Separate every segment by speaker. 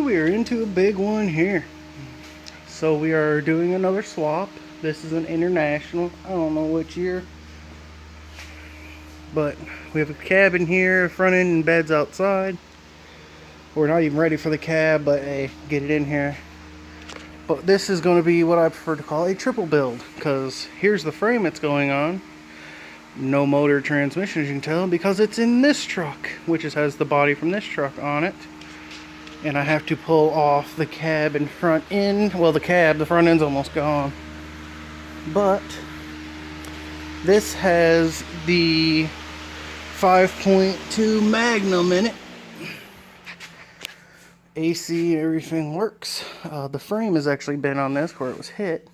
Speaker 1: we are into a big one here. So we are doing another swap. This is an international. I don't know which year. But we have a cab in here, front end and beds outside. We're not even ready for the cab, but hey, get it in here. But this is going to be what I prefer to call a triple build, because here's the frame it's going on. No motor transmission, as you can tell, because it's in this truck, which has the body from this truck on it. And I have to pull off the cab and front end. Well, the front end's almost gone. But this has the 5.2 Magnum in it. AC, everything works. The frame has actually been on this where it was hit.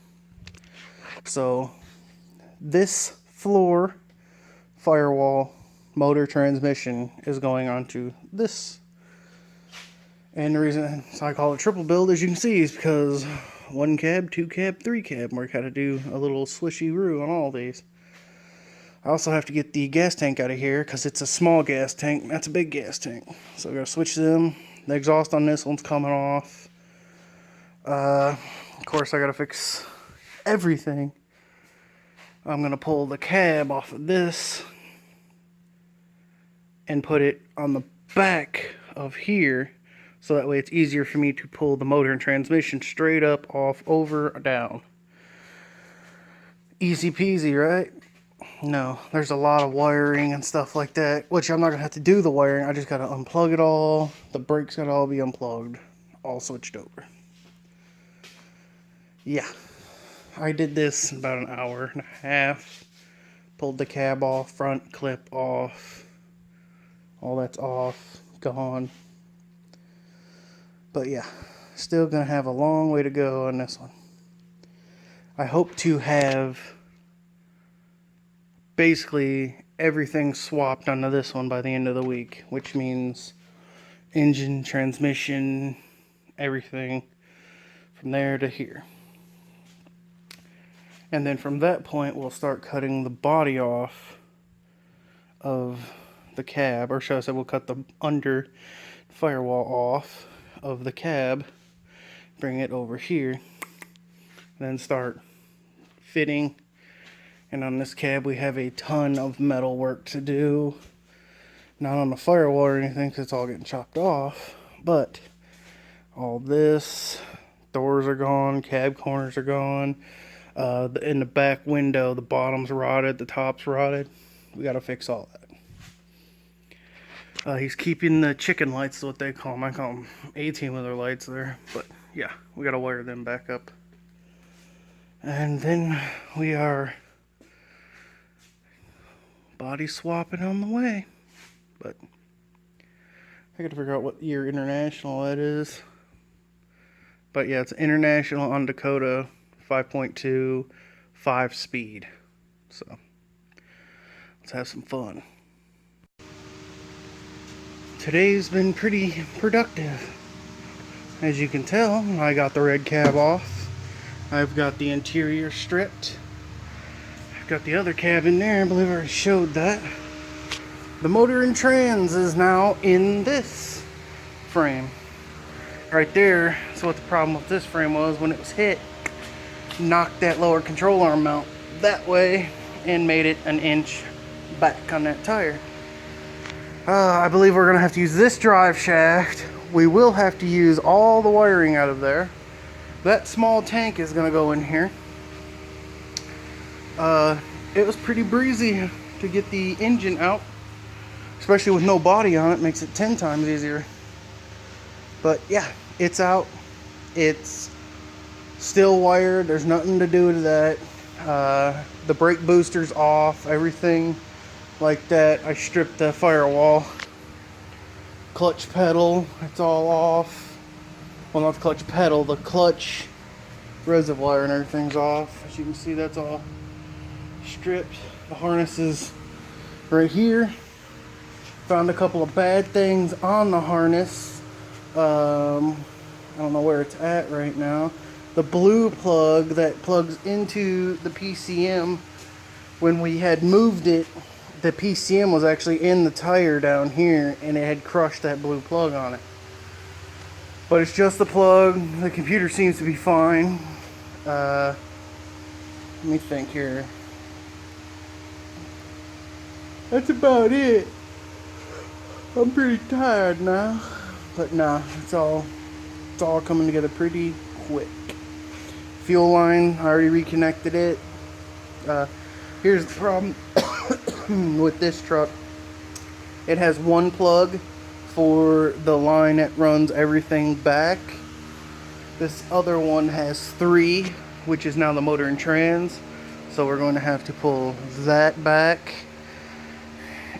Speaker 1: So this floor firewall motor transmission is going onto this. And the reason I call it triple build, as you can see, is because 1 cab, 2 cab, 3 cab. We're got to do a little swishy-roo on all these. I also have to get the gas tank out of here because it's a small gas tank. That's a big gas tank. So I got to switch them. The exhaust on this one's coming off. Of course, I got to fix everything. I'm going to pull the cab off of this and put it on the back of here. So that way it's easier for me to pull the motor and transmission straight up, off, over, down. Easy peasy, right? No, there's a lot of wiring and stuff like that, which I'm not going to have to do the wiring. I just got to unplug it all. The brakes got to all be unplugged, all switched over. Yeah, I did this in about an hour and a half. Pulled the cab off, front clip off. All that's off, gone. But yeah, still going to have a long way to go on this one. I hope to have basically everything swapped onto this one by the end of the week, which means engine, transmission, everything from there to here. And then from that point, we'll start cutting the body off of the cab, or should I say we'll cut the under firewall off of the cab, bring it over here, and then start fitting. And on this cab we have a ton of metal work to do, not on the firewall or anything because it's all getting chopped off, but all this, doors are gone, cab corners are gone, in the back window the bottom's rotted, the top's rotted. We got to fix all that. He's keeping the chicken lights, is what they call them. I call them 18-wheeler lights there. But yeah, we got to wire them back up. And then we are body swapping on the way. But I got to figure out what year international that is. But yeah, it's international on Dakota, 5.2, 5 speed. So let's have some fun. Today's been pretty productive. As you can tell, I got the red cab off. I've got the interior stripped. I've got the other cab in there. I believe I already showed that. The motor and trans is now in this frame. Right there. So what the problem with this frame was, when it was hit, knocked that lower control arm out that way and made it an inch back on that tire. I believe we're going to have to use this drive shaft. We will have to use all the wiring out of there. That small tank is going to go in here. It was pretty breezy to get the engine out, especially with no body on it. Makes it 10 times easier. But yeah, it's out. It's still wired. There's nothing to do to that. The brake booster's off. Everything like that. I stripped the firewall. Clutch pedal, it's all off. Well, not the clutch pedal, the clutch reservoir and everything's off. As you can see, that's all stripped. The harness is right here. Found a couple of bad things on the harness. I don't know where it's at right now. The blue plug that plugs into the PCM, when we had moved it, the PCM was actually in the tire down here and it had crushed that blue plug on it. But it's just the plug. The computer seems to be fine. Let me think here. That's about it. I'm pretty tired now. But nah, it's all coming together pretty quick. Fuel line, I already reconnected it. Here's the problem with this truck. It has one plug for the line that runs everything back. This other one has 3, which is now the motor and trans. So we're going to have to pull that back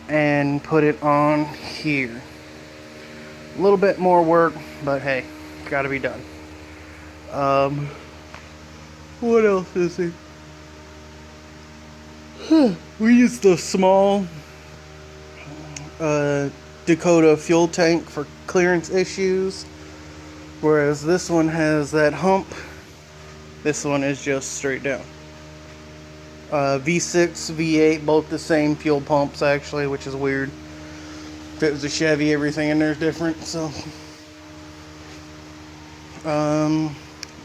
Speaker 1: and put it on here. A little bit more work, but hey, it's got to be done. What else is there? We used a small Dakota fuel tank for clearance issues, whereas this one has that hump. This one is just straight down. V6, V8, both the same fuel pumps actually, which is weird. If it was a Chevy, everything in there is different. So,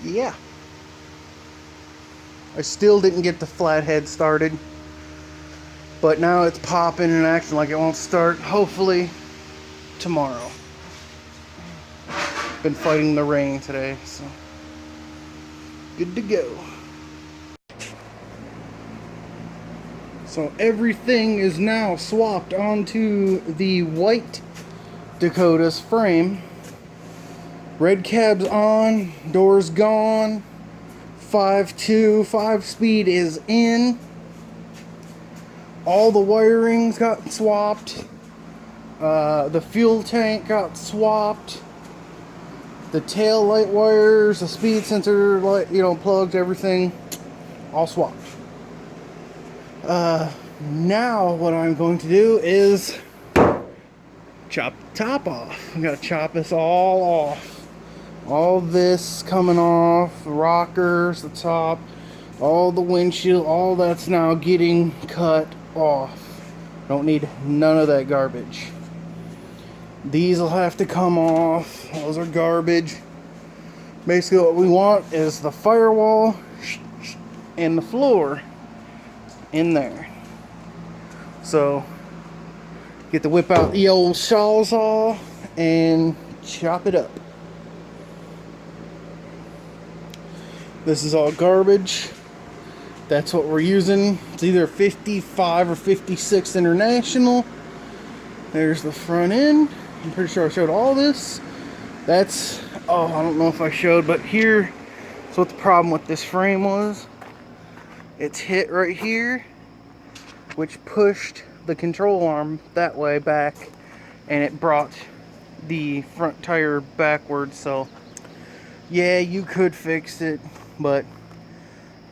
Speaker 1: yeah. I still didn't get the flathead started, but now it's popping and acting like it won't start. Hopefully tomorrow. Been fighting the rain today, so good to go. So everything is now swapped onto the white Dakota's frame. Red cab's on, doors gone. 5.2, 5-speed is in. All the wirings got swapped. The fuel tank got swapped. The tail light wires, the speed sensor light, plugs, everything, all swapped. Now what I'm going to do is chop the top off. I'm gonna chop this all off. All this coming off, the rockers, the top, all the windshield, all that's now getting cut off. Don't need none of that garbage. These will have to come off. Those are garbage. Basically what we want is the firewall and the floor in there. So get to whip out the old sawzall and chop it up. This is all garbage. That's what we're using. It's either 55 or 56 International. There's the front end. I'm pretty sure I showed all this. That's, I don't know if I showed, but here's what the problem with this frame was. It's hit right here, which pushed the control arm that way back, and it brought the front tire backwards. So yeah, you could fix it, but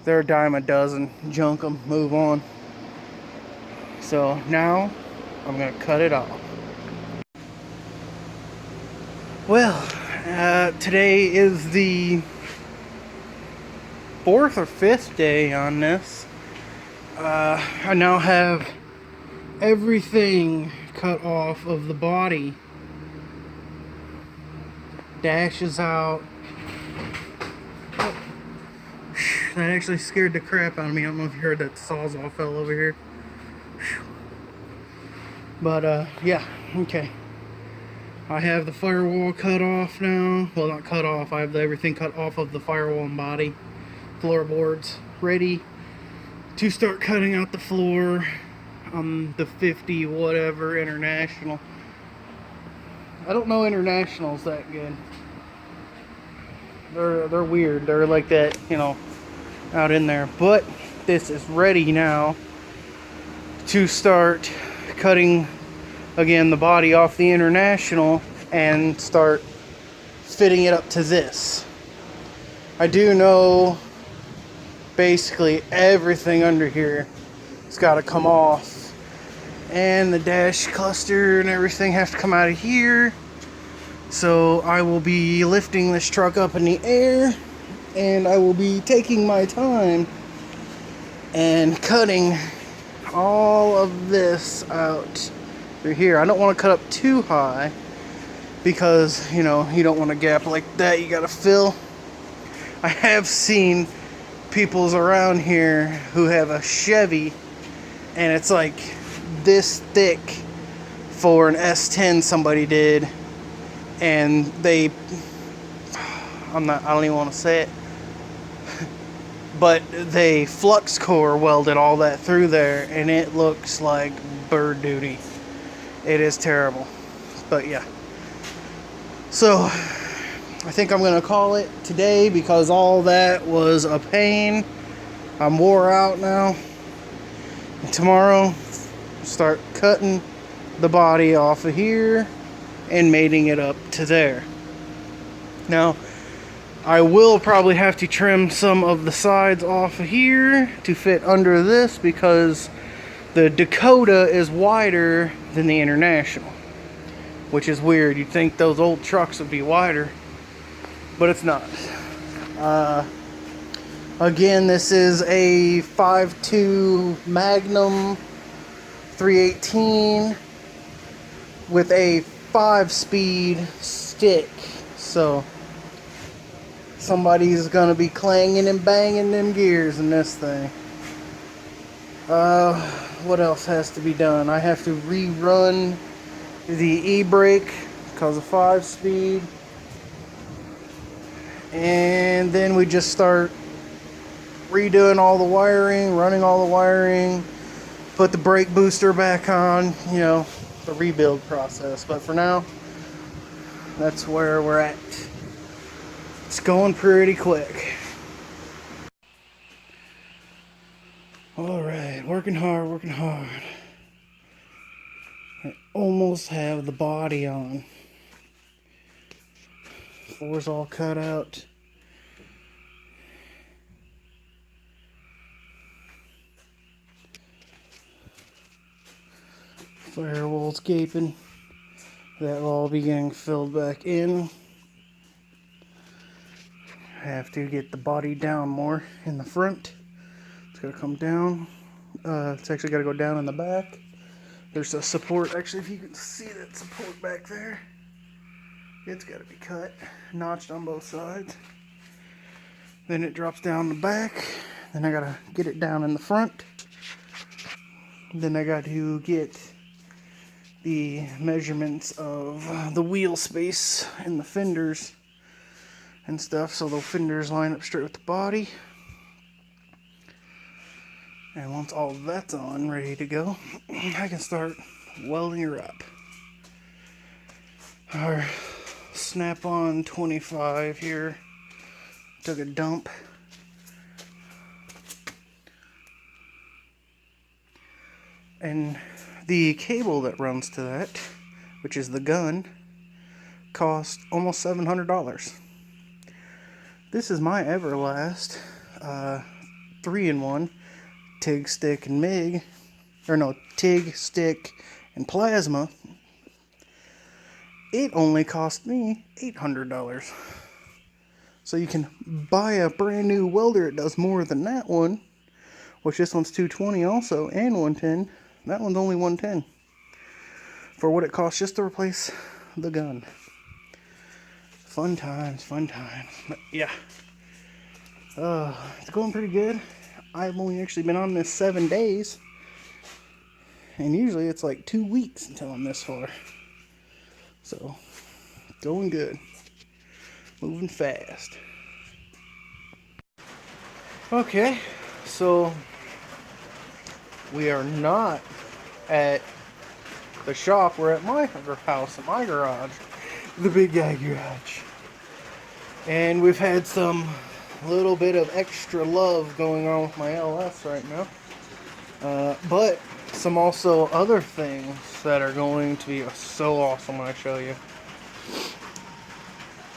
Speaker 1: they're a dime a dozen. Junk them, move on. So now I'm gonna cut it off. Well, today is the 4th or 5th day on this. I now have everything cut off of the body. Dash is out. Oh, that actually scared the crap out of me. I don't know if you heard that sawzall fell over here. But yeah, okay. I have the firewall cut off now. Well, not cut off. I have everything cut off of the firewall and body. Floorboards ready to start cutting out the floor. The 50 whatever International. I don't know International's that good. They're weird. They're like that, out in there. But this is ready now to start cutting again the body off the International and start fitting it up to this. I do know basically everything under here has got to come off, and the dash cluster and everything has to come out of here. So I will be lifting this truck up in the air, and I will be taking my time and cutting all of this out through here. I don't want to cut up too high because, you know, you don't want a gap like that. You gotta fill. I have seen people's around here who have a Chevy and it's like this thick for an S10 somebody did, and I don't even want to say it, but they flux core welded all that through there, and it looks like bird duty. It is terrible. But yeah, so I think I'm gonna call it today because all that was a pain. I'm wore out now. And tomorrow, start cutting the body off of here and mating it up to there. Now, I will probably have to trim some of the sides off of here to fit under this because the Dakota is wider than the International, which is weird. You'd think those old trucks would be wider, but it's not. Again, this is a 5.2 Magnum 318 with a 5-speed stick. So somebody's gonna be clanging and banging them gears in this thing. What else has to be done? I have to rerun the e-brake because of 5-speed. And then we just start redoing all the wiring, running all the wiring, put the brake booster back on, you know, the rebuild process. But for now, that's where we're at. It's going pretty quick. Alright, working hard, working hard. I almost have the body on. Floor's all cut out. Firewall's gaping. That will all be getting filled back in. I have to get the body down more in the front. It's got to come down. It's actually got to go down in the back. There's a support. Actually, if you can see that support back there, it's got to be cut, notched on both sides. Then it drops down the back. Then I got to get it down in the front. Then I got to get the measurements of the wheel space and the fenders and stuff, so the fenders line up straight with the body. And once all that's on, ready to go, I can start welding her up. Our snap-on 25 here took a dump. And the cable that runs to that, which is the gun, cost almost $700. This is my Everlast 3-in-1 TIG, stick, and MIG. Or no, TIG, stick, and plasma. It only cost me $800. So you can buy a brand new welder. It does more than that one, which this one's $220 also, and $110. That one's only $110 for what it costs just to replace the gun. Fun times, fun times. But yeah, it's going pretty good. I've only actually been on this 7 days, and usually it's like 2 weeks until I'm this far. So, going good. Moving fast. Okay, so we are not at the shop. We're at my house, at my garage, the big guy garage. And we've had some little bit of extra love going on with my LS right now. But some also other things that are going to be so awesome when I show you.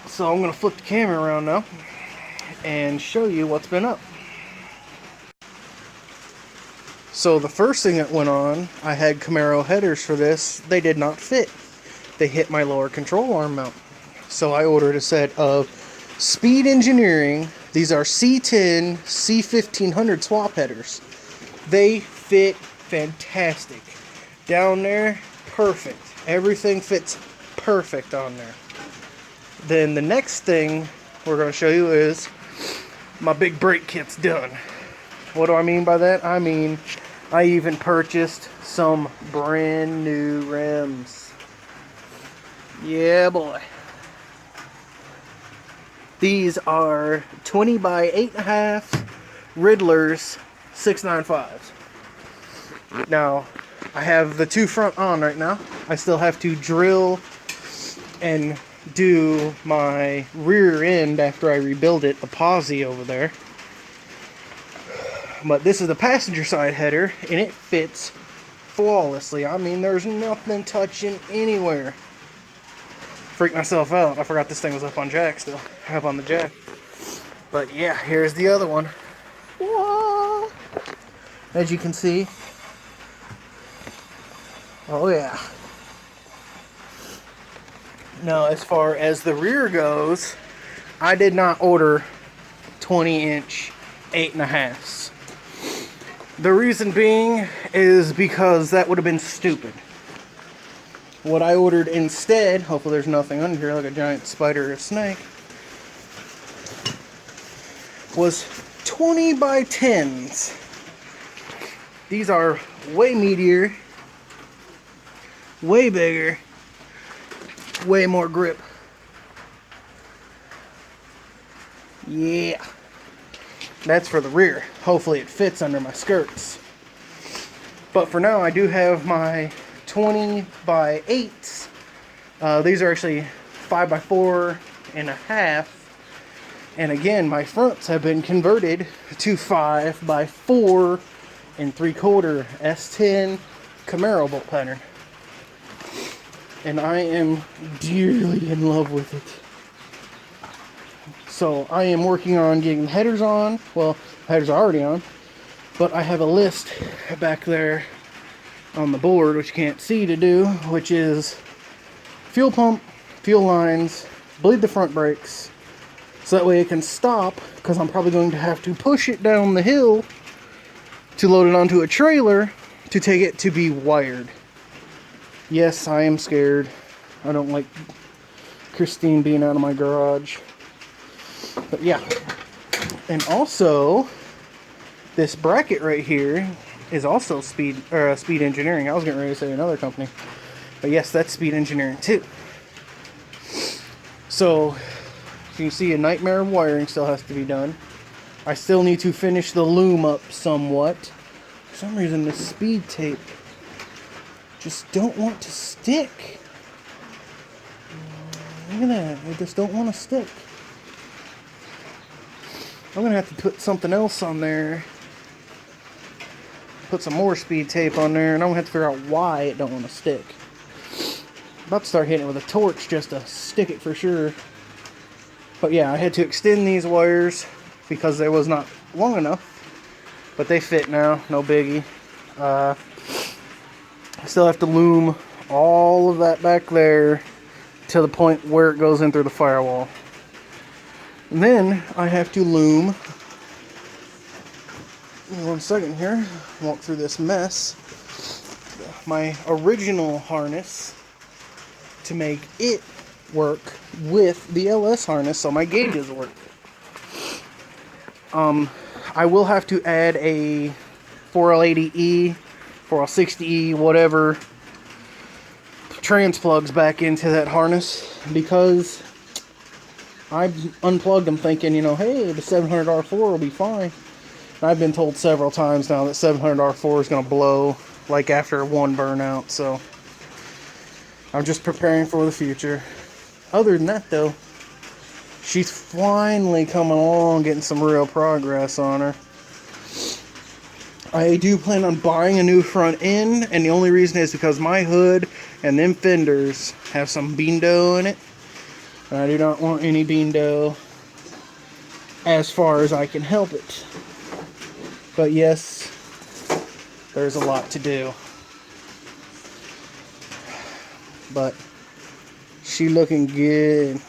Speaker 1: So I'm going to flip the camera around now and show you what's been up. So the first thing that went on, I had Camaro headers for this. They did not fit. They hit my lower control arm mount. So I ordered a set of Speed Engineering. These are C10 C1500 swap headers. They fit fantastic. Down there, perfect. Everything fits perfect on there. Then the next thing we're going to show you is my big brake kit's done. What do I mean by that? I mean, I even purchased some brand new rims. Yeah, boy. These are 20 by 8.5 Riddlers 695s. Now, I have the two front on right now. I still have to drill and do my rear end after I rebuild it, the posi over there. But this is the passenger side header, and it fits flawlessly. I mean, there's nothing touching anywhere. Freaked myself out. I forgot this thing was up on jack still. Up on the jack. But yeah, here's the other one. Whoa. As you can see. Oh yeah. Now, as far as the rear goes, I did not order 20-inch 8.5s. The reason being is because that would have been stupid. What I ordered instead, hopefully there's nothing under here like a giant spider or a snake, was 20 by 10s. These are way meatier, way bigger, way more grip. Yeah. That's for the rear. Hopefully it fits under my skirts. But for now, I do have my 20 by 8s. These are actually 5 by 4.5. And again, my fronts have been converted to 5 by 4 3/4 S10 Camaro bolt pattern. And I am dearly in love with it. So I am working on getting headers on. Well, headers are already on. But I have a list back there on the board, which you can't see, to do, which is fuel pump, fuel lines, bleed the front brakes, so that way it can stop, because I'm probably going to have to push it down the hill to load it onto a trailer to take it to be wired. Yes, I am scared. I don't like Christine being out of my garage. But yeah. And also, this bracket right here is also Speed Engineering. I was getting ready to say another company. But yes, that's Speed Engineering too. So, you can see a nightmare of wiring still has to be done. I still need to finish the loom up somewhat. For some reason, this speed tape just don't want to stick. Look at that. It just don't want to stick. I'm going to have to put something else on there. Put some more speed tape on there, and I'm going to have to figure out why it don't want to stick. I'm about to start hitting it with a torch just to stick it for sure. But yeah, I had to extend these wires because they was not long enough. But they fit now, no biggie. I still have to loom all of that back there to the point where it goes in through the firewall. And then I have to loom, 1 second here, walk through this mess, my original harness to make it work with the LS harness so my gauges work. I will have to add a 4L80E, 4L60E, whatever, trans plugs back into that harness, because I unplugged them thinking, you know, hey, the 700R4 will be fine. And I've been told several times now that 700R4 is going to blow like after one burnout, so I'm just preparing for the future. Other than that, though, she's finally coming along, getting some real progress on her. I do plan on buying a new front end, and the only reason is because my hood and them fenders have some bean dough in it. And I do not want any bean dough as far as I can help it. But yes, there's a lot to do. But she looking good.